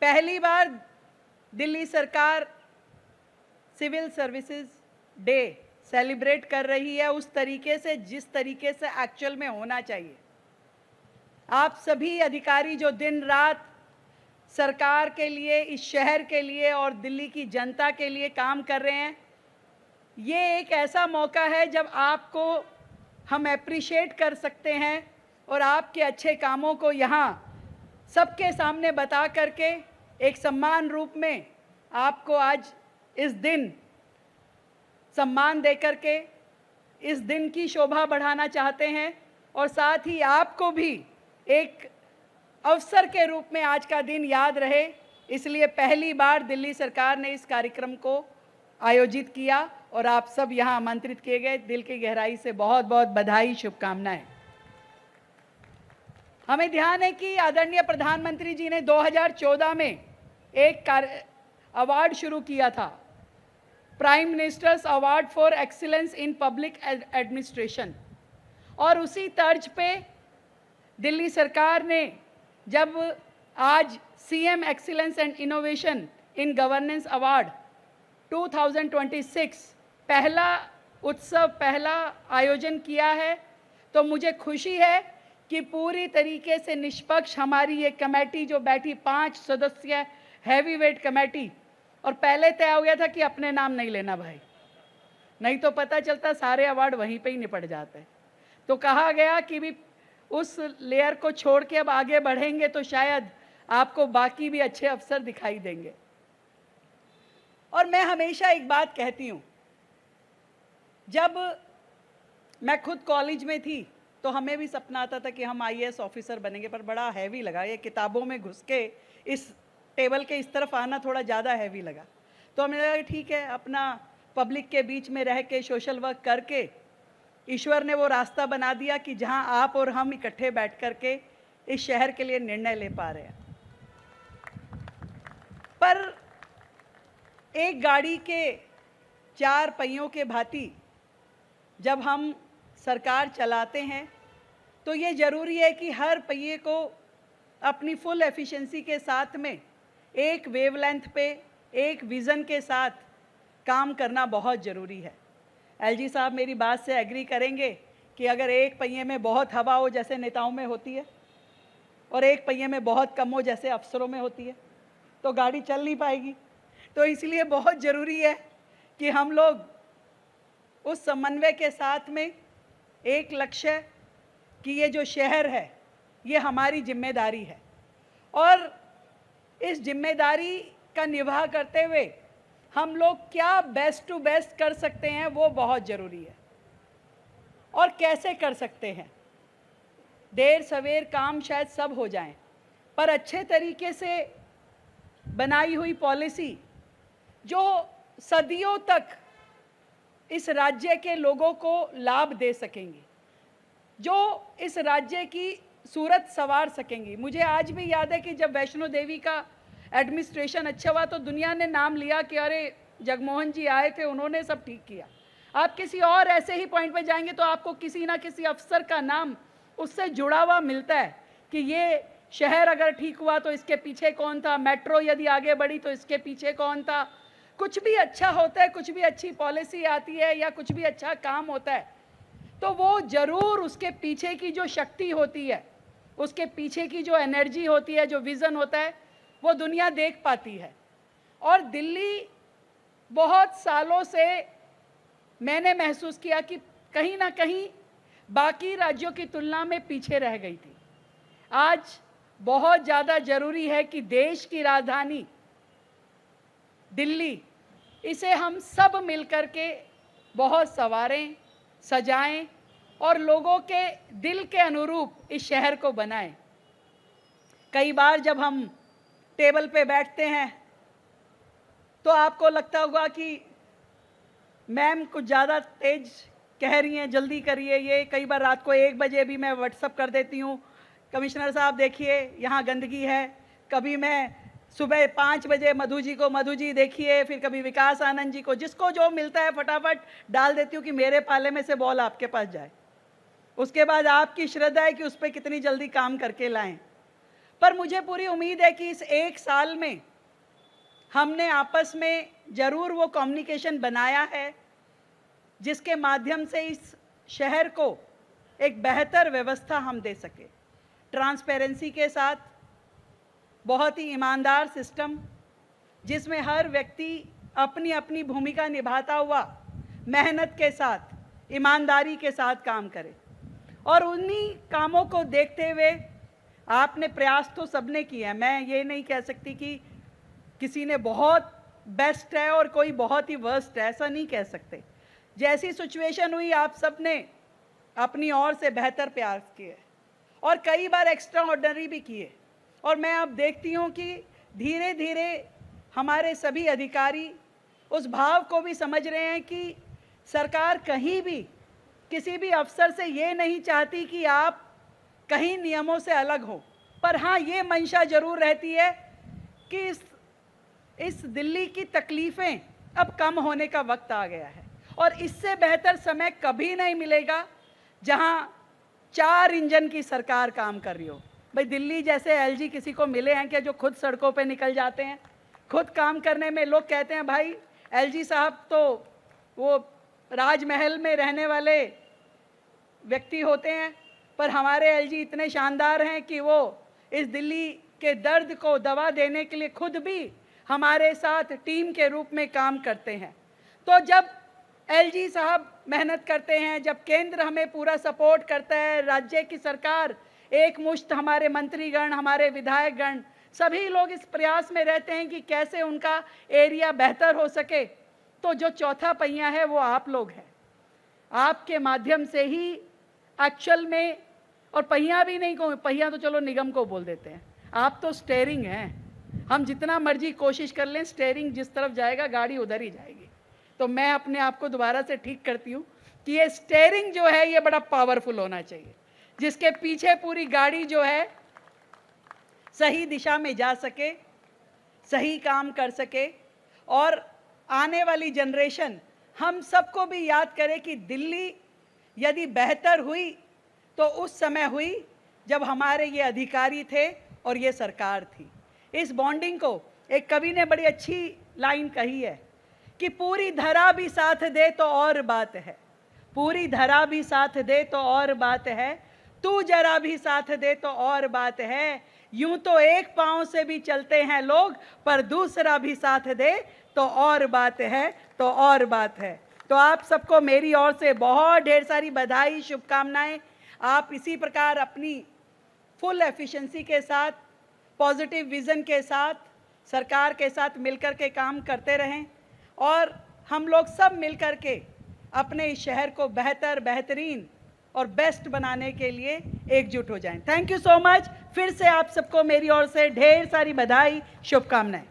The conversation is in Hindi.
पहली बार दिल्ली सरकार सिविल सर्विसेज डे सेलिब्रेट कर रही है उस तरीके से जिस तरीके से एक्चुअल में होना चाहिए। आप सभी अधिकारी जो दिन रात सरकार के लिए, इस शहर के लिए और दिल्ली की जनता के लिए काम कर रहे हैं, ये एक ऐसा मौका है जब आपको हम एप्रिशिएट कर सकते हैं और आपके अच्छे कामों को यहाँ सबके सामने बता करके एक सम्मान रूप में आपको आज इस दिन सम्मान दे करके इस दिन की शोभा बढ़ाना चाहते हैं और साथ ही आपको भी एक अवसर के रूप में आज का दिन याद रहे, इसलिए पहली बार दिल्ली सरकार ने इस कार्यक्रम को आयोजित किया और आप सब यहाँ आमंत्रित किए गए। दिल की गहराई से बहुत बहुत बधाई, शुभकामनाएं। हमें ध्यान है कि आदरणीय प्रधानमंत्री जी ने 2014 में एक अवार्ड शुरू किया था, prime ministers award for excellence in public administration, और उसी तर्ज पे दिल्ली सरकार ने जब आज CM excellence and innovation in governance award 2026 पहला उत्सव, पहला आयोजन किया है, तो मुझे खुशी है कि पूरी तरीके से निष्पक्ष हमारी ये कमेटी जो बैठी, 5 सदस्य हैवी वेट कमेटी, और पहले तय हो गया था कि अपने नाम नहीं लेना भाई, नहीं तो पता चलता सारे अवार्ड वहीं पे ही निपट जाते। तो कहा गया कि भी उस लेयर को छोड़ के अब आगे बढ़ेंगे तो शायद आपको बाकी भी अच्छे अवसर दिखाई देंगे। और मैं हमेशा एक बात कहती हूँ, जब मैं खुद कॉलेज में थी तो हमें भी सपना आता था कि हम आईएएस ऑफिसर बनेंगे, पर बड़ा हैवी लगा, ये किताबों में घुस के इस टेबल के इस तरफ आना थोड़ा ज़्यादा हैवी लगा। तो हमें लगा ठीक है, अपना पब्लिक के बीच में रह के सोशल वर्क करके ईश्वर ने वो रास्ता बना दिया कि जहां आप और हम इकट्ठे बैठ करके इस शहर के लिए निर्णय ले पा रहे हैं। पर एक गाड़ी के 4 पहियों के भांति जब हम सरकार चलाते हैं तो ये ज़रूरी है कि हर पहिए को अपनी फुल एफिशिएंसी के साथ में एक वेवलेंथ पे, एक विज़न के साथ काम करना बहुत ज़रूरी है। एलजी साहब मेरी बात से एग्री करेंगे कि अगर एक पहिए में बहुत हवा हो जैसे नेताओं में होती है और एक पहिए में बहुत कम हो जैसे अफसरों में होती है तो गाड़ी चल नहीं पाएगी। तो इसलिए बहुत ज़रूरी है कि हम लोग उस समन्वय के साथ में एक लक्ष्य कि ये जो शहर है ये हमारी जिम्मेदारी है और इस जिम्मेदारी का निभाव करते हुए हम लोग क्या बेस्ट टू बेस्ट कर सकते हैं वो बहुत ज़रूरी है। और कैसे कर सकते हैं, देर सवेर काम शायद सब हो जाएं, पर अच्छे तरीके से बनाई हुई पॉलिसी जो सदियों तक इस राज्य के लोगों को लाभ दे सकेंगी, जो इस राज्य की सूरत संवार सकेंगी। मुझे आज भी याद है कि जब वैष्णो देवी का एडमिनिस्ट्रेशन अच्छा हुआ तो दुनिया ने नाम लिया कि अरे जगमोहन जी आए थे, उन्होंने सब ठीक किया। आप किसी और ऐसे ही पॉइंट पे जाएंगे तो आपको किसी ना किसी अफसर का नाम उससे जुड़ा हुआ मिलता है कि ये शहर अगर ठीक हुआ तो इसके पीछे कौन था, मेट्रो यदि आगे बढ़ी तो इसके पीछे कौन था। कुछ भी अच्छा होता है, कुछ भी अच्छी पॉलिसी आती है या कुछ भी अच्छा काम होता है तो वो ज़रूर उसके पीछे की जो शक्ति होती है, उसके पीछे की जो एनर्जी होती है, जो विज़न होता है, वो दुनिया देख पाती है। और दिल्ली बहुत सालों से मैंने महसूस किया कि कहीं ना कहीं बाकी राज्यों की तुलना में पीछे रह गई थी। आज बहुत ज़्यादा ज़रूरी है कि देश की राजधानी दिल्ली, इसे हम सब मिलकर के बहुत संवारें, सजाएं और लोगों के दिल के अनुरूप इस शहर को बनाएं। कई बार जब हम टेबल पे बैठते हैं तो आपको लगता होगा कि मैम कुछ ज़्यादा तेज कह रही हैं, जल्दी करिए। ये कई बार रात को 1 बजे भी मैं व्हाट्सअप कर देती हूँ, कमिश्नर साहब देखिए यहाँ गंदगी है। कभी मैं सुबह 5 बजे मधु जी को, मधु जी देखिए, फिर कभी विकास आनंद जी को, जिसको जो मिलता है फटाफट डाल देती हूँ कि मेरे पाले में से बॉल आपके पास जाए। उसके बाद आपकी श्रद्धा है कि उस पर कितनी जल्दी काम करके लाएं। पर मुझे पूरी उम्मीद है कि इस 1 साल में हमने आपस में ज़रूर वो कम्युनिकेशन बनाया है जिसके माध्यम से इस शहर को एक बेहतर व्यवस्था हम दे सके, ट्रांसपेरेंसी के साथ, बहुत ही ईमानदार सिस्टम जिसमें हर व्यक्ति अपनी अपनी भूमिका निभाता हुआ मेहनत के साथ, ईमानदारी के साथ काम करे। और उन्हीं कामों को देखते हुए आपने प्रयास तो सबने किया है। मैं ये नहीं कह सकती कि किसी ने बहुत बेस्ट है और कोई बहुत ही वर्स्ट है, ऐसा नहीं कह सकते। जैसी सिचुएशन हुई आप सबने अपनी ओर से बेहतर प्रयास किए और कई बार एक्स्ट्रा ऑर्डिनरी भी किए। और मैं अब देखती हूँ कि धीरे धीरे हमारे सभी अधिकारी उस भाव को भी समझ रहे हैं कि सरकार कहीं भी किसी भी अफसर से ये नहीं चाहती कि आप कहीं नियमों से अलग हो, पर हाँ ये मंशा जरूर रहती है कि इस दिल्ली की तकलीफ़ें अब कम होने का वक्त आ गया है और इससे बेहतर समय कभी नहीं मिलेगा जहाँ 4 इंजन की सरकार काम कर रही हो। भाई दिल्ली जैसे एलजी किसी को मिले हैं क्या जो खुद सड़कों पे निकल जाते हैं, खुद काम करने में? लोग कहते हैं भाई एलजी साहब तो वो राजमहल में रहने वाले व्यक्ति होते हैं, पर हमारे एलजी इतने शानदार हैं कि वो इस दिल्ली के दर्द को दवा देने के लिए खुद भी हमारे साथ टीम के रूप में काम करते हैं। तो जब एलजी साहब मेहनत करते हैं, जब केंद्र हमें पूरा सपोर्ट करता है, राज्य की सरकार एक मुश्त, हमारे मंत्रीगण, हमारे विधायकगण, सभी लोग इस प्रयास में रहते हैं कि कैसे उनका एरिया बेहतर हो सके, तो जो चौथा पहिया है वो आप लोग हैं। आपके माध्यम से ही एक्चुअल में, और पहिया भी नहीं कहूँ, पहिया तो चलो निगम को बोल देते हैं, आप तो स्टेयरिंग हैं। हम जितना मर्जी कोशिश कर लें, स्टेयरिंग जिस तरफ जाएगा गाड़ी उधर ही जाएगी। तो मैं अपने आप को दोबारा से ठीक करती हूँ कि ये स्टेयरिंग जो है ये बड़ा पावरफुल होना चाहिए, जिसके पीछे पूरी गाड़ी जो है सही दिशा में जा सके, सही काम कर सके और आने वाली जनरेशन हम सबको भी याद करे कि दिल्ली यदि बेहतर हुई तो उस समय हुई जब हमारे ये अधिकारी थे और ये सरकार थी। इस बॉन्डिंग को एक कवि ने बड़ी अच्छी लाइन कही है कि पूरी धरा भी साथ दे तो और बात है, पूरी धरा भी साथ दे तो और बात है, तू जरा भी साथ दे तो और बात है। यूं तो एक पांव से भी चलते हैं लोग, पर दूसरा भी साथ दे तो और बात है, तो और बात है। तो आप सबको मेरी ओर से बहुत ढेर सारी बधाई, शुभकामनाएं। आप इसी प्रकार अपनी फुल एफिशिएंसी के साथ, पॉजिटिव विज़न के साथ, सरकार के साथ मिलकर के काम करते रहें और हम लोग सब मिलकर के अपने इस शहर को बेहतर, बेहतरीन और बेस्ट बनाने के लिए एकजुट हो जाएं। Thank you so much. फिर से आप सबको मेरी ओर से ढेर सारी बधाई, शुभकामनाएं।